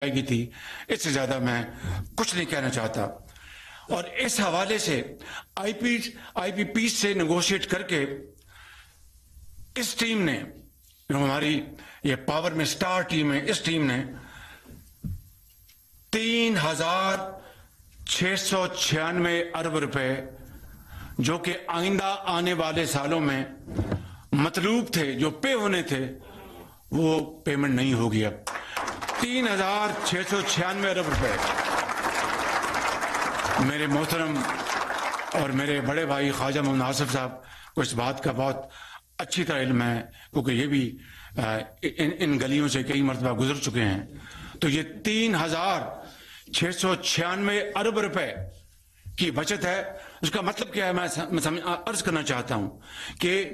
گی تھی. اس سے زیادہ میں کچھ نہیں کہنا چاہتا. اور اس حوالے سے آئی پی پی سے نیگوشیٹ کر کے اس ٹیم نے ہماری یہ پاور میں سٹار ٹیم ہے, اس ٹیم نے 3,696 ارب روپے جو کہ آئندہ آنے والے سالوں میں مطلوب تھے, جو پے ہونے تھے, وہ پیمنٹ نہیں ہوگی. اب 3,696 ارب روپے. میرے محترم اور میرے بڑے بھائی خواجہ محمد آصف صاحب کو اس بات کا بہت اچھی طرح علم ہے, کیونکہ یہ بھی ان گلیوں سے کئی مرتبہ گزر چکے ہیں. تو یہ 3,696 ارب روپے کی بچت ہے. اس کا مطلب کیا ہے میں عرض کرنا چاہتا ہوں کہ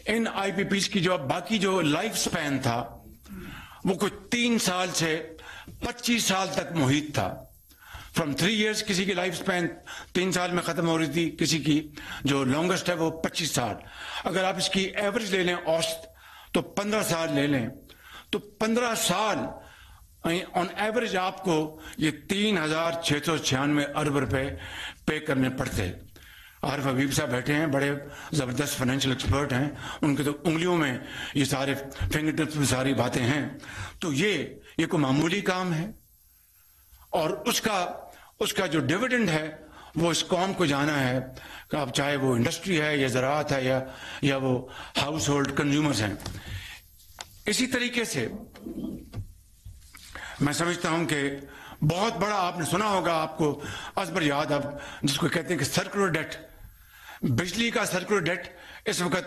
ان آئی پی پیز کی جو باقی جو لائف سپین تھا وہ کوئی 3 سال سے 25 سال تک محیط تھا. فرام 3 ایئرس کسی کی لائف سپین 3 سال میں ختم ہو رہی تھی, کسی کی جو لانگسٹ ہے وہ 25 سال. اگر آپ اس کی ایوریج لے لیں اوسط تو 15 سال لے لیں تو 15 سال آن ایوریج آپ کو یہ 3,696 ارب روپے پے کرنے پڑتے. عارف حبیب صاحب بیٹھے ہیں, بڑے زبردست فائنینشیل ایکسپرٹ ہیں, ان کے تو انگلیوں میں یہ سارے فنگر ٹپس میں ساری باتیں ہیں. تو یہ کوئی معمولی کام ہے. اور اس کا جو ڈیویڈنڈ ہے وہ اس قوم کو جانا ہے, کہ اب چاہے وہ انڈسٹری ہے یا زراعت ہے یا وہ ہاؤس ہولڈ کنزیومرز ہیں. اسی طریقے سے میں سمجھتا ہوں کہ بہت بڑا آپ نے سنا ہوگا, آپ کو ازبر یاد, اب جس کو کہتے ہیں کہ سرکولر ڈیٹ, بجلی کا سرکولر ڈیٹ اس وقت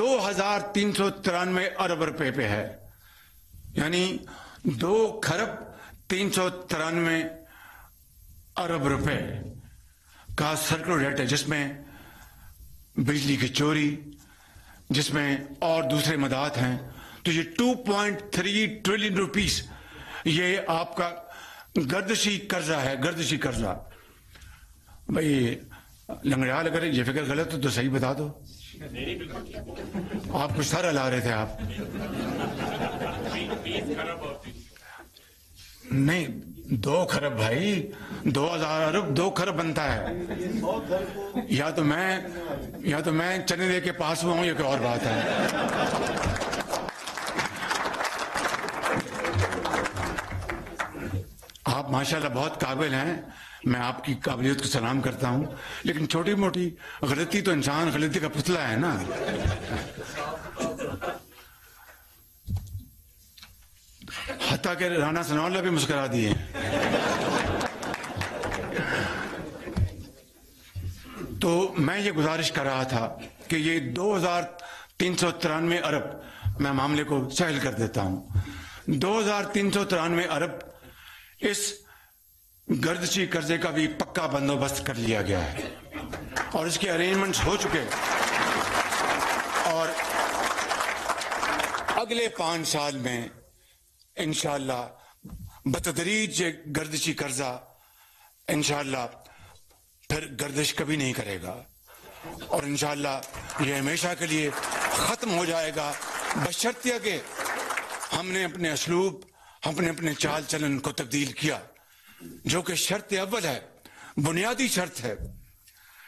2,393 ارب روپے پہ ہے. یعنی 2,393 ارب روپے کا سرکولر ڈیٹ ہے, جس میں بجلی کی چوری, جس میں اور دوسرے مدات ہیں. تو یہ 2.3 ٹریلین روپیز یہ آپ کا گردشی قرضہ ہے, گردشی قرضہ. بھائی لنگڑیال اگر یہ فکر غلط ہو تو صحیح بتا دو. آپ کچھ سارا لا رہے تھے آپ. نہیں 2 کھرب بھائی, 2,000 ارب 2 کھرب بنتا ہے. یا تو میں چنے دے کے پاس ہوا ہوں, یہ کوئی اور بات ہے. آپ ماشاءاللہ بہت قابل ہیں, میں آپ کی قابلیت کو سلام کرتا ہوں, لیکن چھوٹی موٹی غلطی تو انسان غلطی کا پتلا ہے نا. حتیٰ کہ رانا ثناء اللہ بھی مسکرا دیے. تو میں یہ گزارش کر رہا تھا کہ یہ 2,393 ارب, میں معاملے کو سہل کر دیتا ہوں, 2,393 ارب اس گردشی قرضے کا بھی پکا بندوبست کر لیا گیا ہے, اور اس کے ارینجمنٹس ہو چکے. اور اگلے 5 سال میں انشاءاللہ بتدریج یہ گردشی قرضہ انشاءاللہ پھر گردش کبھی نہیں کرے گا, اور انشاءاللہ یہ ہمیشہ کے لیے ختم ہو جائے گا, بشرطیہ کہ ہم نے اپنے اسلوب, اپنے چال چلن کو تبدیل کیا, جو کہ شرط اول ہے, بنیادی شرط ہے.